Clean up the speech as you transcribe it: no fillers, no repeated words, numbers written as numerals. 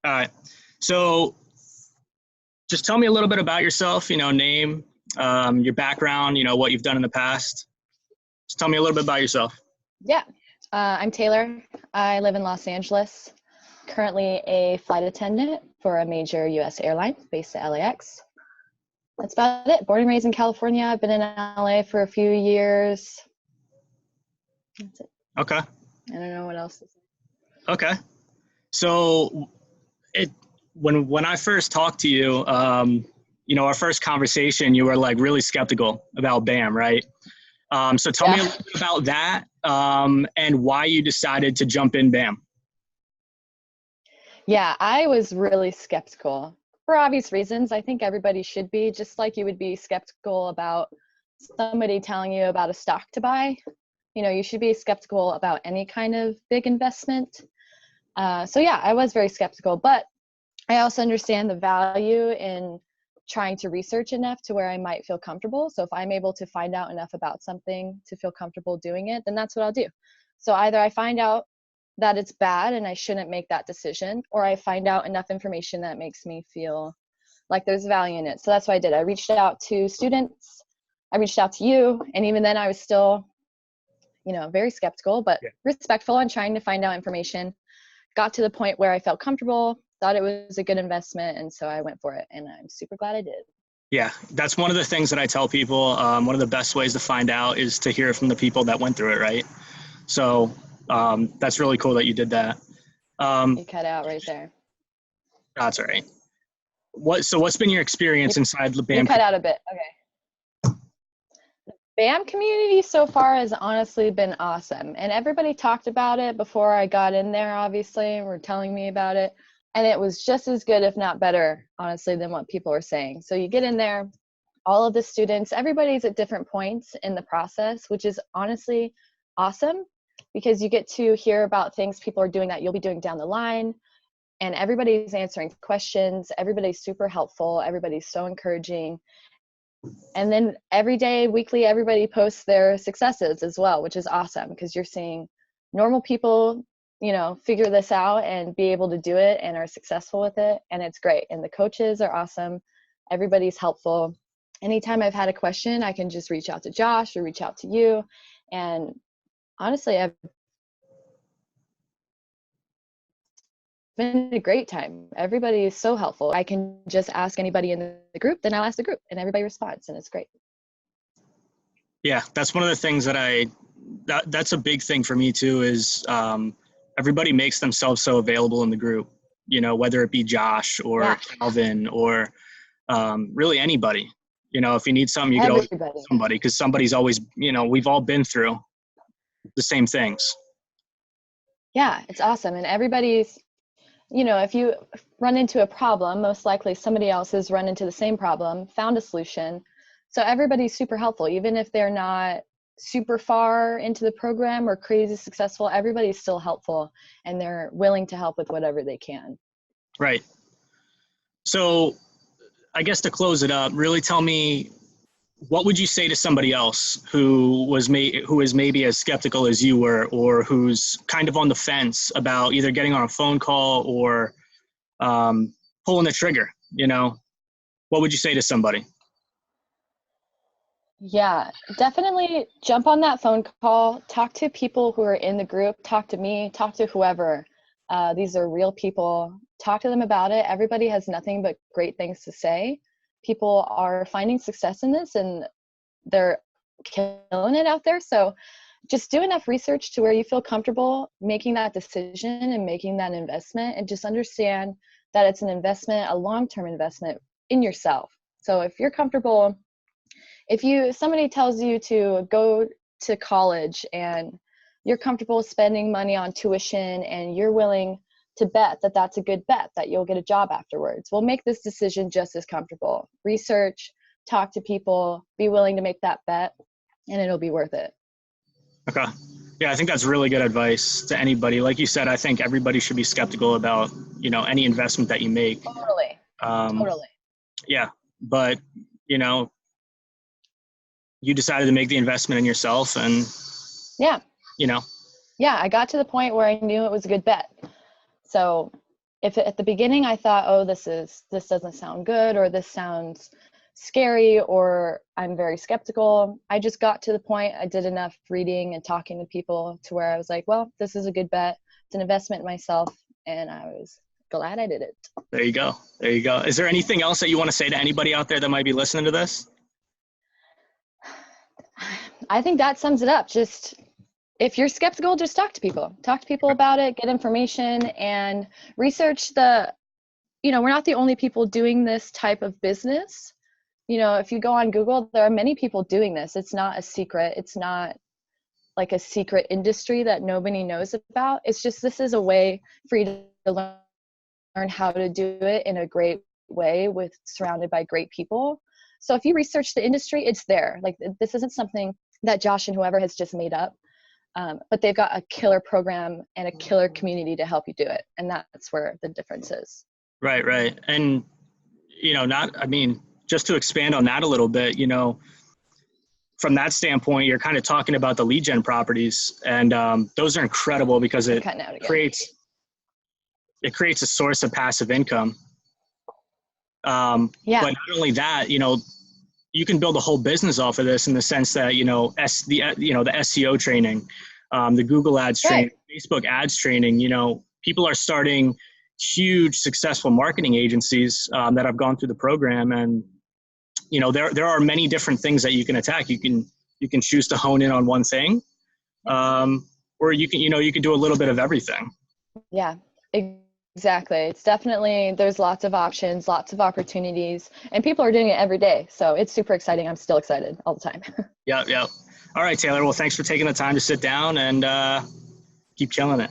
All right. So just tell me a little bit about yourself, name, your background, what you've done in the past. Just tell me a little bit about yourself. Yeah, I'm Taylor. I live in Los Angeles, currently a flight attendant for a major U.S. airline based at LAX. That's about it. Born and raised in California. I've been in LA for a few years. That's it. Okay. I don't know what else to say. Okay. So when I first talked to you, our first conversation, you were like really skeptical about BAM, right? So tell me a little bit about that and why you decided to jump in BAM. Yeah, I was really skeptical for obvious reasons. I think everybody should be, just like you would be skeptical about somebody telling you about a stock to buy. You should be skeptical about any kind of big investment. So yeah, I was very skeptical, but I also understand the value in trying to research enough to where I might feel comfortable. So if I'm able to find out enough about something to feel comfortable doing it, then that's what I'll do. So either I find out that it's bad and I shouldn't make that decision, or I find out enough information that makes me feel like there's value in it. So that's what I did. I reached out to students, I reached out to you, and even then I was still, very skeptical, but respectful and trying to find out information. Got to the point where I felt comfortable, thought it was a good investment, and so I went for it, and I'm super glad I did. Yeah, that's one of the things that I tell people. One of the best ways to find out is to hear from the people that went through it, right? So that's really cool that you did that. You cut out right there. That's all right. What's been your experience inside the BAM? You cut out a bit. Okay. The BAM community so far has honestly been awesome, and everybody talked about it before I got in there, obviously, and were telling me about it. And it was just as good, if not better, honestly, than what people are saying. So you get in there, all of the students, everybody's at different points in the process, which is honestly awesome because you get to hear about things people are doing that you'll be doing down the line. And everybody's answering questions. Everybody's super helpful. Everybody's so encouraging. And then every day, weekly, everybody posts their successes as well, which is awesome because you're seeing normal people figure this out and be able to do it and are successful with it. And it's great. And the coaches are awesome. Everybody's helpful. Anytime I've had a question, I can just reach out to Josh or reach out to you. And honestly, I've been a great time. Everybody is so helpful. I can just ask anybody in the group, then I'll ask the group and everybody responds and it's great. Yeah, that's one of the things that's a big thing for me too is everybody makes themselves so available in the group, whether it be Josh or Calvin or really anybody. If you need something, you can always call somebody because somebody's always, we've all been through the same things. Yeah, it's awesome. And everybody's, if you run into a problem, most likely somebody else has run into the same problem, found a solution. So everybody's super helpful, even if they're not super far into the program or crazy successful, everybody's still helpful and they're willing to help with whatever they can. Right. So I guess to close it up, really tell me, what would you say to somebody else who is maybe as skeptical as you were, or who's kind of on the fence about either getting on a phone call or pulling the trigger? What would you say to somebody? Yeah, definitely jump on that phone call, talk to people who are in the group, talk to me, talk to whoever. These are real people. Talk to them about it. Everybody has nothing but great things to say. People are finding success in this and they're killing it out there. So just do enough research to where you feel comfortable making that decision and making that investment, and just understand that it's an investment, a long-term investment in yourself. So if you're comfortable, if somebody tells you to go to college and you're comfortable spending money on tuition and you're willing to bet that that's a good bet, that you'll get a job afterwards, well, make this decision just as comfortable. Research, talk to people, be willing to make that bet, and it'll be worth it. Okay. Yeah, I think that's really good advice to anybody. Like you said, I think everybody should be skeptical about, any investment that you make. Totally. Totally. Yeah. But, you decided to make the investment in yourself and, Yeah, I got to the point where I knew it was a good bet. So if at the beginning I thought, oh, this doesn't sound good, or this sounds scary, or I'm very skeptical, I just got to the point, I did enough reading and talking to people to where I was like, well, this is a good bet. It's an investment in myself, and I was glad I did it. There you go. There you go. Is there anything else that you want to say to anybody out there that might be listening to this? I think that sums it up. Just, if you're skeptical, just talk to people. Talk to people about it, get information, and research we're not the only people doing this type of business. If you go on Google, there are many people doing this. It's not a secret. It's not like a secret industry that nobody knows about. It's just, this is a way for you to learn how to do it in a great way, surrounded by great people. So if you research the industry, it's there. Like, this isn't something that Josh and whoever has just made up, but they've got a killer program and a killer community to help you do it. And that's where the difference is. Right. And, just to expand on that a little bit, from that standpoint, you're kind of talking about the lead gen properties, and those are incredible because it creates a source of passive income. But not only that, you can build a whole business off of this, in the sense that, the SEO training, the Google ads training, Facebook ads training, people are starting huge successful marketing agencies that have gone through the program. And, there are many different things that you can attack. You can choose to hone in on one thing, or you can do a little bit of everything. Yeah, exactly. It's definitely, there's lots of options, lots of opportunities, and people are doing it every day. So it's super exciting. I'm still excited all the time. Yeah. All right, Taylor. Well, thanks for taking the time to sit down, and keep killing it.